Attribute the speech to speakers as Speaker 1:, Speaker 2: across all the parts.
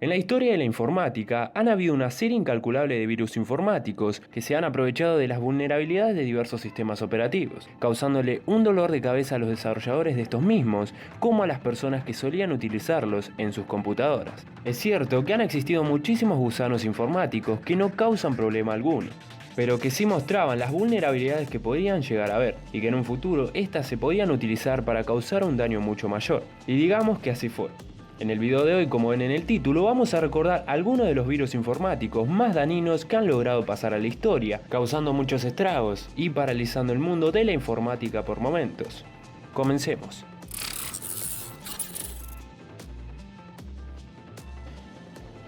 Speaker 1: En la historia de la informática han habido una serie incalculable de virus informáticos que se han aprovechado de las vulnerabilidades de diversos sistemas operativos, causándole un dolor de cabeza a los desarrolladores de estos mismos, como a las personas que solían utilizarlos en sus computadoras. Es cierto que han existido muchísimos gusanos informáticos que no causan problema alguno, pero que sí mostraban las vulnerabilidades que podían llegar a haber, y que en un futuro estas se podían utilizar para causar un daño mucho mayor. Y digamos que así fue. En el video de hoy, como ven en el título, vamos a recordar algunos de los virus informáticos más dañinos que han logrado pasar a la historia, causando muchos estragos y paralizando el mundo de la informática por momentos. Comencemos.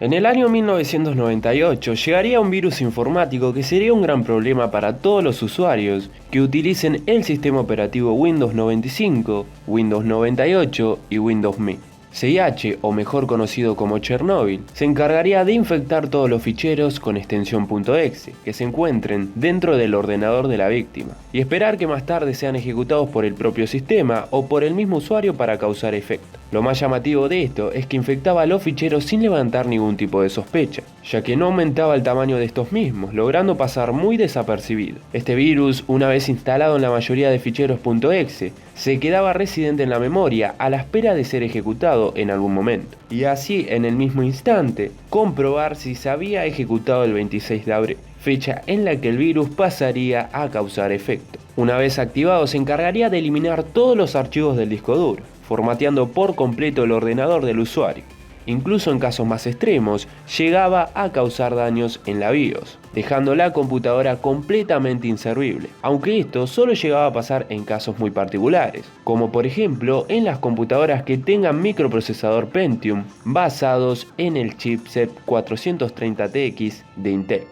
Speaker 1: En el año 1998 llegaría un virus informático que sería un gran problema para todos los usuarios que utilicen el sistema operativo Windows 95, Windows 98 y Windows ME. CIH, o mejor conocido como Chernobyl, se encargaría de infectar todos los ficheros con extensión .exe que se encuentren dentro del ordenador de la víctima, y esperar que más tarde sean ejecutados por el propio sistema o por el mismo usuario para causar efecto. Lo más llamativo de esto es que infectaba los ficheros sin levantar ningún tipo de sospecha, ya que no aumentaba el tamaño de estos mismos, logrando pasar muy desapercibido. Este virus, una vez instalado en la mayoría de ficheros .exe, se quedaba residente en la memoria a la espera de ser ejecutado en algún momento, y así en el mismo instante comprobar si se había ejecutado el 26 de abril, fecha en la que el virus pasaría a causar efecto. Una vez activado se encargaría de eliminar todos los archivos del disco duro, formateando por completo el ordenador del usuario. Incluso en casos más extremos, llegaba a causar daños en la BIOS, dejando la computadora completamente inservible, aunque esto solo llegaba a pasar en casos muy particulares, como por ejemplo en las computadoras que tengan microprocesador Pentium basados en el chipset 430TX de Intel.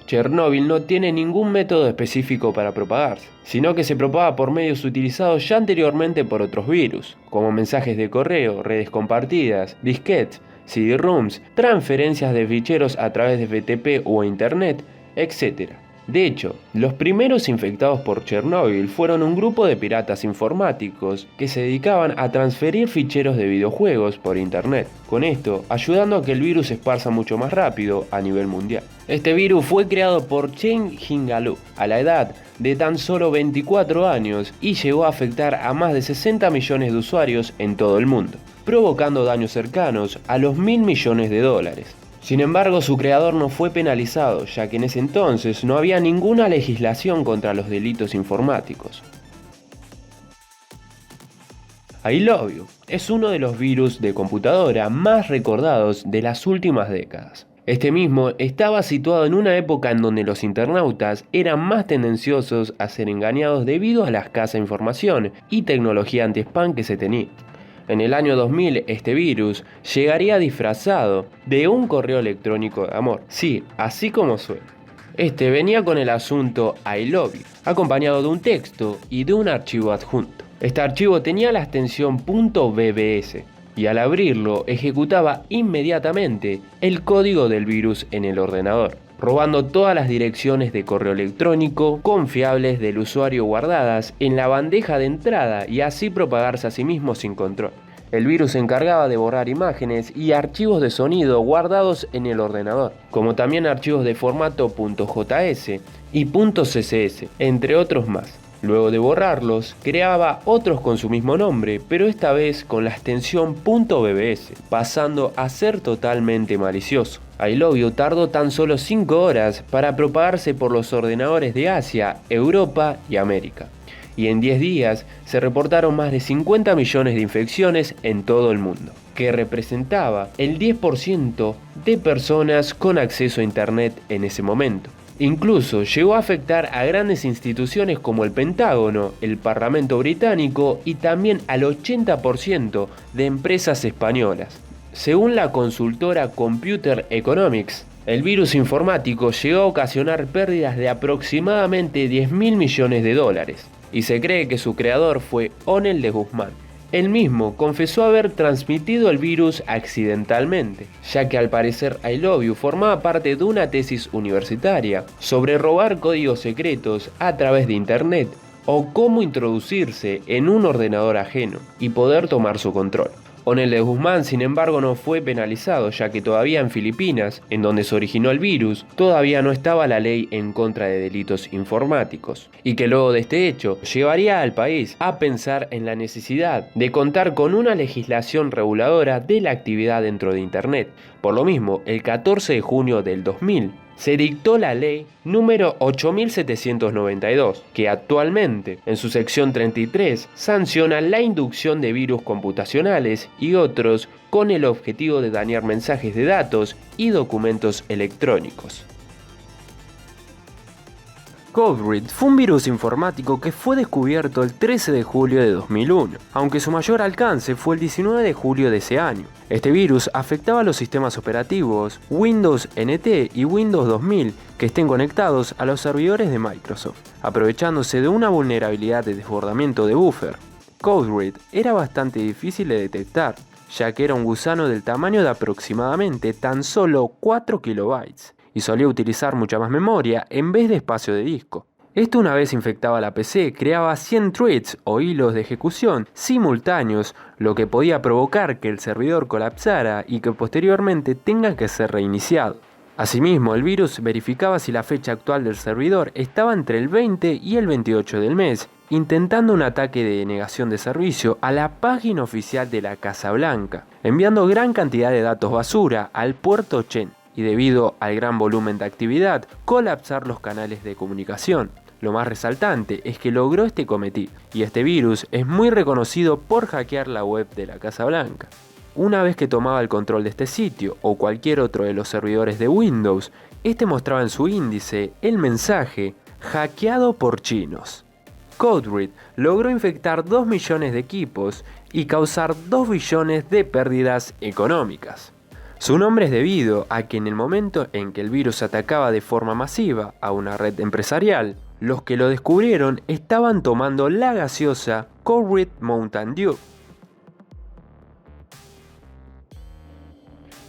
Speaker 1: Chernobyl no tiene ningún método específico para propagarse, sino que se propaga por medios utilizados ya anteriormente por otros virus, como mensajes de correo, redes compartidas, disquetes, CD-ROMs, transferencias de ficheros a través de FTP o Internet, etc. De hecho, los primeros infectados por Chernobyl fueron un grupo de piratas informáticos que se dedicaban a transferir ficheros de videojuegos por Internet, con esto ayudando a que el virus se esparza mucho más rápido a nivel mundial. Este virus fue creado por Chen Jingalu a la edad de tan solo 24 años y llegó a afectar a más de 60 millones de usuarios en todo el mundo, provocando daños cercanos a los $1.000 millones. Sin embargo, su creador no fue penalizado, ya que en ese entonces no había ninguna legislación contra los delitos informáticos. I Love You es uno de los virus de computadora más recordados de las últimas décadas. Este mismo estaba situado en una época en donde los internautas eran más tendenciosos a ser engañados debido a la escasa información y tecnología anti-spam que se tenía. En el año 2000 este virus llegaría disfrazado de un correo electrónico de amor. Sí, así como suena. Este venía con el asunto I love you, acompañado de un texto y de un archivo adjunto. Este archivo tenía la extensión .bbs y al abrirlo ejecutaba inmediatamente el código del virus en el ordenador, robando todas las direcciones de correo electrónico confiables del usuario guardadas en la bandeja de entrada y así propagarse a sí mismo sin control. El virus se encargaba de borrar imágenes y archivos de sonido guardados en el ordenador, como también archivos de formato .js y .css, entre otros más. Luego de borrarlos, creaba otros con su mismo nombre, pero esta vez con la extensión .bbs, pasando a ser totalmente malicioso. I Love You tardó tan solo 5 horas para propagarse por los ordenadores de Asia, Europa y América. Y en 10 días se reportaron más de 50 millones de infecciones en todo el mundo, que representaba el 10% de personas con acceso a Internet en ese momento. Incluso llegó a afectar a grandes instituciones como el Pentágono, el Parlamento británico y también al 80% de empresas españolas. Según la consultora Computer Economics, el virus informático llegó a ocasionar pérdidas de aproximadamente $10.000 millones y se cree que su creador fue Onel de Guzmán. Él mismo confesó haber transmitido el virus accidentalmente, ya que al parecer I Love You formaba parte de una tesis universitaria sobre robar códigos secretos a través de Internet o cómo introducirse en un ordenador ajeno y poder tomar su control. Onel de Guzmán, sin embargo, no fue penalizado, ya que todavía en Filipinas, en donde se originó el virus, todavía no estaba la ley en contra de delitos informáticos, y que luego de este hecho llevaría al país a pensar en la necesidad de contar con una legislación reguladora de la actividad dentro de Internet. Por lo mismo, el 14 de junio del 2000, se dictó la ley número 8792, que actualmente, en su sección 33, sanciona la inducción de virus computacionales y otros con el objetivo de dañar mensajes de datos y documentos electrónicos. CodeRead fue un virus informático que fue descubierto el 13 de julio de 2001, aunque su mayor alcance fue el 19 de julio de ese año. Este virus afectaba a los sistemas operativos Windows NT y Windows 2000 que estén conectados a los servidores de Microsoft, aprovechándose de una vulnerabilidad de desbordamiento de buffer. CodeRead era bastante difícil de detectar, ya que era un gusano del tamaño de aproximadamente tan solo 4 kilobytes. Y solía utilizar mucha más memoria en vez de espacio de disco. Esto, una vez infectaba la PC, creaba 100 threads o hilos de ejecución simultáneos, lo que podía provocar que el servidor colapsara y que posteriormente tenga que ser reiniciado. Asimismo, el virus verificaba si la fecha actual del servidor estaba entre el 20 y el 28 del mes, intentando un ataque de denegación de servicio a la página oficial de la Casa Blanca, enviando gran cantidad de datos basura al puerto 80. Y debido al gran volumen de actividad, colapsar los canales de comunicación. Lo más resaltante es que logró este cometido, y este virus es muy reconocido por hackear la web de la Casa Blanca. Una vez que tomaba el control de este sitio o cualquier otro de los servidores de Windows, este mostraba en su índice el mensaje "hackeado por chinos". CodeRead logró infectar 2 millones de equipos y causar 2 billones de pérdidas económicas. Su nombre es debido a que en el momento en que el virus atacaba de forma masiva a una red empresarial, los que lo descubrieron estaban tomando la gaseosa CodeRead Mountain Dew.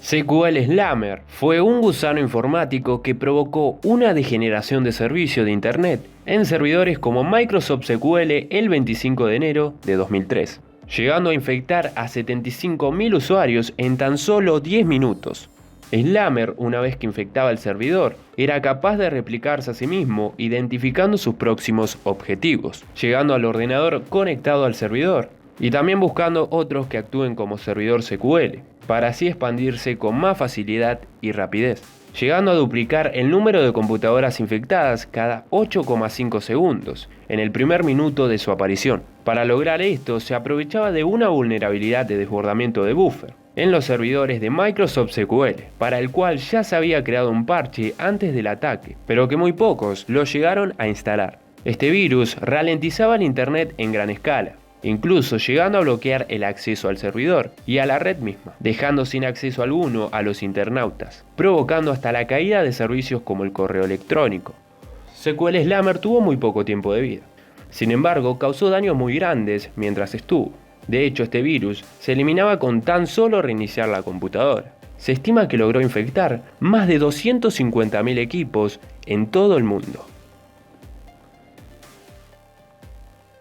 Speaker 1: SQL Slammer fue un gusano informático que provocó una degeneración de servicio de Internet en servidores como Microsoft SQL el 25 de enero de 2003. Llegando a infectar a 75.000 usuarios en tan solo 10 minutos. Slammer, una vez que infectaba el servidor, era capaz de replicarse a sí mismo, identificando sus próximos objetivos, llegando al ordenador conectado al servidor, y también buscando otros que actúen como servidor SQL, para así expandirse con más facilidad y rapidez, llegando a duplicar el número de computadoras infectadas cada 8,5 segundos, en el primer minuto de su aparición. Para lograr esto, se aprovechaba de una vulnerabilidad de desbordamiento de buffer en los servidores de Microsoft SQL, para el cual ya se había creado un parche antes del ataque, pero que muy pocos lo llegaron a instalar. Este virus ralentizaba el Internet en gran escala, incluso llegando a bloquear el acceso al servidor y a la red misma, dejando sin acceso alguno a los internautas, provocando hasta la caída de servicios como el correo electrónico. SQL Slammer tuvo muy poco tiempo de vida. Sin embargo, causó daños muy grandes mientras estuvo. De hecho, este virus se eliminaba con tan solo reiniciar la computadora. Se estima que logró infectar más de 250.000 equipos en todo el mundo.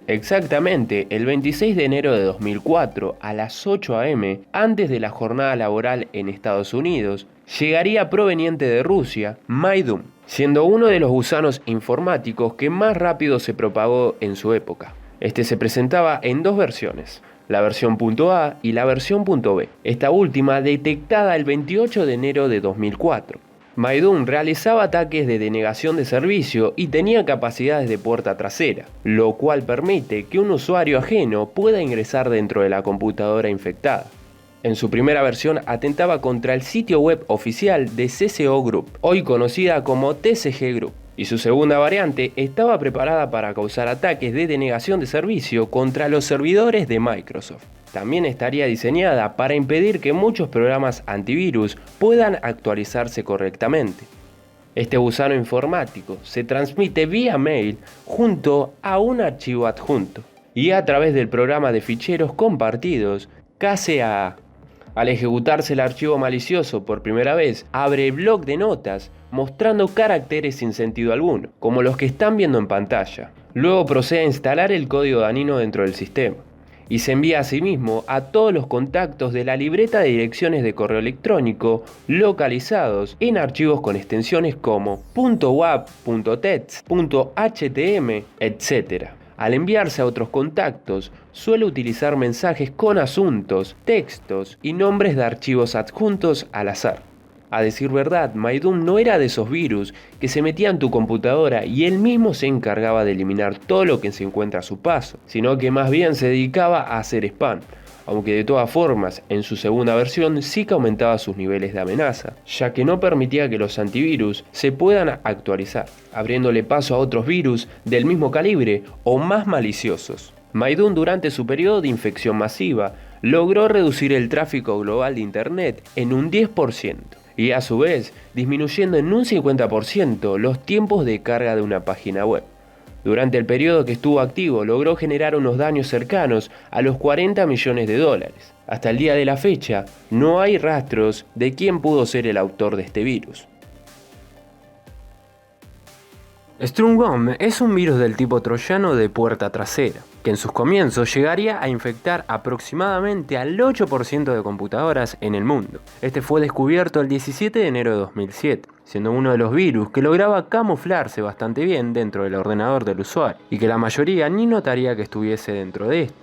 Speaker 1: Exactamente, el 26 de enero de 2004, a las 8 am, antes de la jornada laboral en Estados Unidos, llegaría proveniente de Rusia, Maidum, siendo uno de los gusanos informáticos que más rápido se propagó en su época. Este se presentaba en 2 versiones, la versión .A y la versión .B, esta última detectada el 28 de enero de 2004. Maidum realizaba ataques de denegación de servicio y tenía capacidades de puerta trasera, lo cual permite que un usuario ajeno pueda ingresar dentro de la computadora infectada. En su primera versión atentaba contra el sitio web oficial de CCO Group, hoy conocida como TCG Group, y su segunda variante estaba preparada para causar ataques de denegación de servicio contra los servidores de Microsoft. También estaría diseñada para impedir que muchos programas antivirus puedan actualizarse correctamente. Este gusano informático se transmite vía mail junto a un archivo adjunto y a través del programa de ficheros compartidos KCAA. Al ejecutarse el archivo malicioso por primera vez, abre el bloc de notas mostrando caracteres sin sentido alguno, como los que están viendo en pantalla. Luego procede a instalar el código dañino dentro del sistema. y se envía asimismo a todos los contactos de la libreta de direcciones de correo electrónico localizados en archivos con extensiones como .wap, .text, .htm, etc. Al enviarse a otros contactos, suele utilizar mensajes con asuntos, textos y nombres de archivos adjuntos al azar. A decir verdad, MyDoom no era de esos virus que se metía en tu computadora y él mismo se encargaba de eliminar todo lo que se encuentra a su paso, sino que más bien se dedicaba a hacer spam, aunque de todas formas, en su segunda versión sí que aumentaba sus niveles de amenaza, ya que no permitía que los antivirus se puedan actualizar, abriéndole paso a otros virus del mismo calibre o más maliciosos. MyDoom, durante su periodo de infección masiva, logró reducir el tráfico global de Internet en un 10%. Y a su vez disminuyendo en un 50% los tiempos de carga de una página web. Durante el periodo que estuvo activo logró generar unos daños cercanos a los 40 millones de dólares. Hasta el día de la fecha no hay rastros de quién pudo ser el autor de este virus. StrongWorm es un virus del tipo troyano de puerta trasera, que en sus comienzos llegaría a infectar aproximadamente al 8% de computadoras en el mundo. Este fue descubierto el 17 de enero de 2007, siendo uno de los virus que lograba camuflarse bastante bien dentro del ordenador del usuario, y que la mayoría ni notaría que estuviese dentro de este,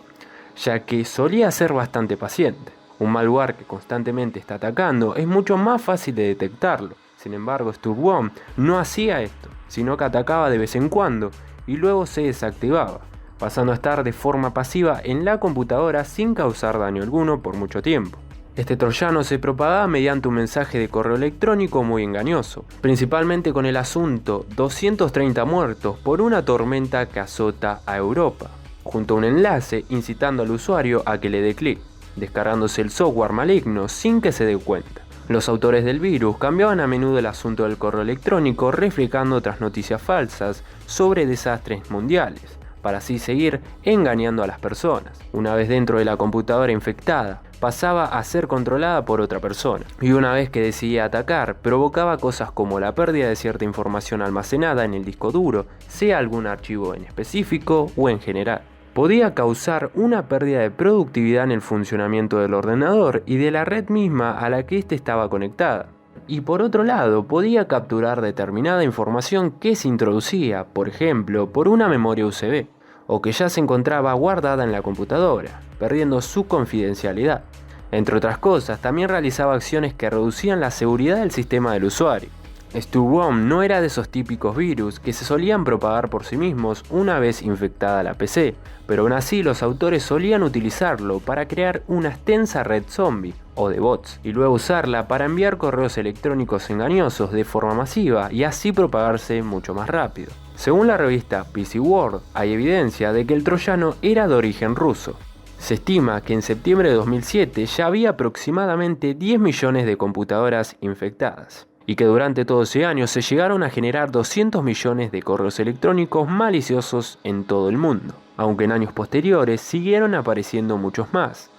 Speaker 1: ya que solía ser bastante paciente. Un malware que constantemente está atacando es mucho más fácil de detectarlo. Sin embargo, StrongWorm no hacía esto, sino que atacaba de vez en cuando y luego se desactivaba, pasando a estar de forma pasiva en la computadora sin causar daño alguno por mucho tiempo. Este troyano se propagaba mediante un mensaje de correo electrónico muy engañoso, principalmente con el asunto 230 muertos por una tormenta que azota a Europa, junto a un enlace incitando al usuario a que le dé clic, descargándose el software maligno sin que se dé cuenta. Los autores del virus cambiaban a menudo el asunto del correo electrónico reflejando otras noticias falsas sobre desastres mundiales, para así seguir engañando a las personas. Una vez dentro de la computadora infectada, pasaba a ser controlada por otra persona, y una vez que decidía atacar, provocaba cosas como la pérdida de cierta información almacenada en el disco duro, sea algún archivo en específico o en general. Podía causar una pérdida de productividad en el funcionamiento del ordenador y de la red misma a la que éste estaba conectada. Y por otro lado, podía capturar determinada información que se introducía, por ejemplo, por una memoria USB, o que ya se encontraba guardada en la computadora, perdiendo su confidencialidad. Entre otras cosas, también realizaba acciones que reducían la seguridad del sistema del usuario. StrongWorm no era de esos típicos virus que se solían propagar por sí mismos una vez infectada la PC, pero aún así los autores solían utilizarlo para crear una extensa red zombie o de bots y luego usarla para enviar correos electrónicos engañosos de forma masiva y así propagarse mucho más rápido. Según la revista PC World, hay evidencia de que el troyano era de origen ruso. Se estima que en septiembre de 2007 ya había aproximadamente 10 millones de computadoras infectadas, y que durante todo ese año se llegaron a generar 200 millones de correos electrónicos maliciosos en todo el mundo, aunque en años posteriores siguieron apareciendo muchos más.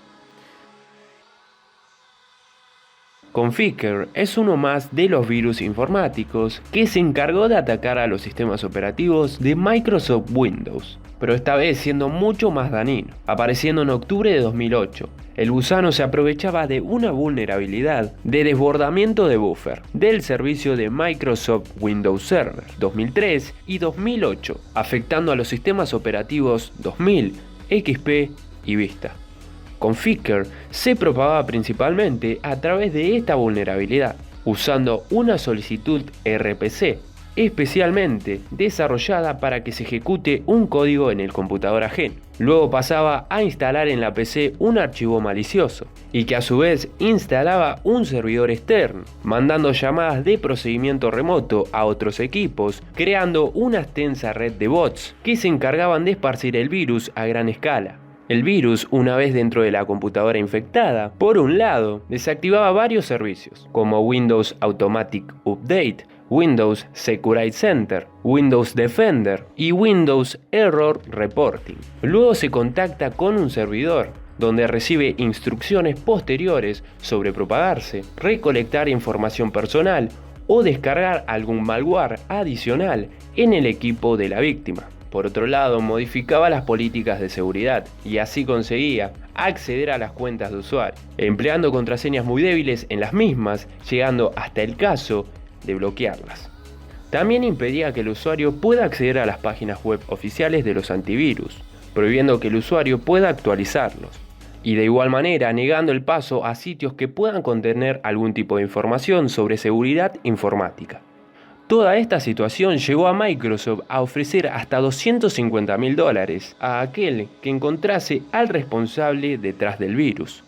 Speaker 1: Conficker es uno más de los virus informáticos que se encargó de atacar a los sistemas operativos de Microsoft Windows, pero esta vez siendo mucho más dañino. Apareciendo en octubre de 2008, el gusano se aprovechaba de una vulnerabilidad de desbordamiento de buffer del servicio de Microsoft Windows Server 2003 y 2008, afectando a los sistemas operativos 2000, XP y Vista. Conficker se propagaba principalmente a través de esta vulnerabilidad, usando una solicitud RPC, especialmente desarrollada para que se ejecute un código en el computador ajeno. Luego pasaba a instalar en la PC un archivo malicioso, y que a su vez instalaba un servidor externo, mandando llamadas de procedimiento remoto a otros equipos, creando una extensa red de bots que se encargaban de esparcir el virus a gran escala. El virus, una vez dentro de la computadora infectada, por un lado, desactivaba varios servicios, como Windows Automatic Update, Windows Security Center, Windows Defender y Windows Error Reporting. Luego se contacta con un servidor, donde recibe instrucciones posteriores sobre propagarse, recolectar información personal o descargar algún malware adicional en el equipo de la víctima. Por otro lado, modificaba las políticas de seguridad y así conseguía acceder a las cuentas de usuario, empleando contraseñas muy débiles en las mismas, llegando hasta el caso de bloquearlas. También impedía que el usuario pueda acceder a las páginas web oficiales de los antivirus, prohibiendo que el usuario pueda actualizarlos, y de igual manera negando el paso a sitios que puedan contener algún tipo de información sobre seguridad informática. Toda esta situación llevó a Microsoft a ofrecer hasta $250.000 a aquel que encontrase al responsable detrás del virus.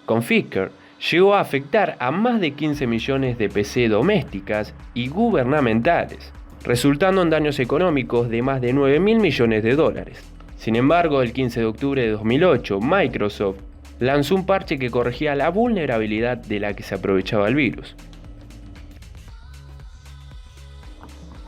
Speaker 1: Conficker llegó a afectar a más de 15 millones de PC domésticas y gubernamentales, resultando en daños económicos de más de $9.000 millones. Sin embargo, el 15 de octubre de 2008, Microsoft lanzó un parche que corregía la vulnerabilidad de la que se aprovechaba el virus.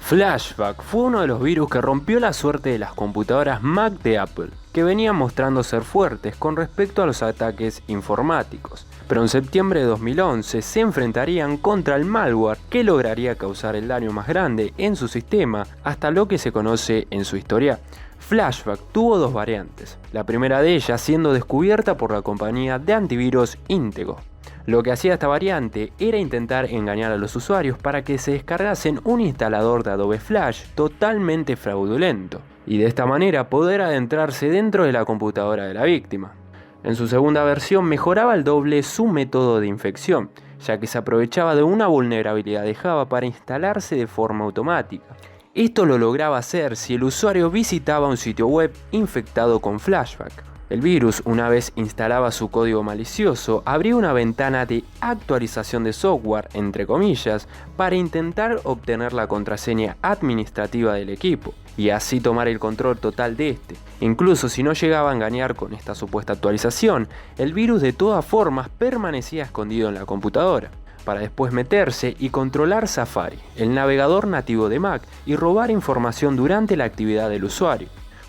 Speaker 1: Flashback fue uno de los virus que rompió la suerte de las computadoras Mac de Apple, que venían mostrando ser fuertes con respecto a los ataques informáticos, pero en septiembre de 2011 se enfrentarían contra el malware que lograría causar el daño más grande en su sistema hasta lo que se conoce en su historia. Flashback tuvo dos variantes, la primera de ellas siendo descubierta por la compañía de antivirus Intego. Lo que hacía esta variante era intentar engañar a los usuarios para que se descargasen un instalador de Adobe Flash totalmente fraudulento, y de esta manera poder adentrarse dentro de la computadora de la víctima. En su segunda versión mejoraba al doble su método de infección, ya que se aprovechaba de una vulnerabilidad de Java para instalarse de forma automática. Esto lo lograba hacer si el usuario visitaba un sitio web infectado con Flashback. El virus, una vez instalaba su código malicioso, abría una ventana de actualización de software, entre comillas, para intentar obtener la contraseña administrativa del equipo y así tomar el control total de este. Incluso si no llegaba a engañar con esta supuesta actualización, el virus de todas formas permanecía escondido en la computadora, para después meterse y controlar Safari, el navegador nativo de Mac, y robar información durante la actividad del usuario,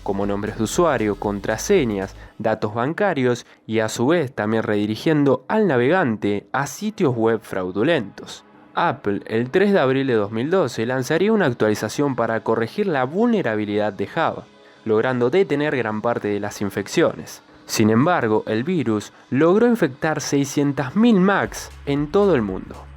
Speaker 1: como nombres de usuario, contraseñas, datos bancarios y a su vez también redirigiendo al navegante a sitios web fraudulentos. Apple, el 3 de abril de 2012, lanzaría una actualización para corregir la vulnerabilidad de Java, logrando detener gran parte de las infecciones. Sin embargo, el virus logró infectar 600.000 Macs en todo el mundo.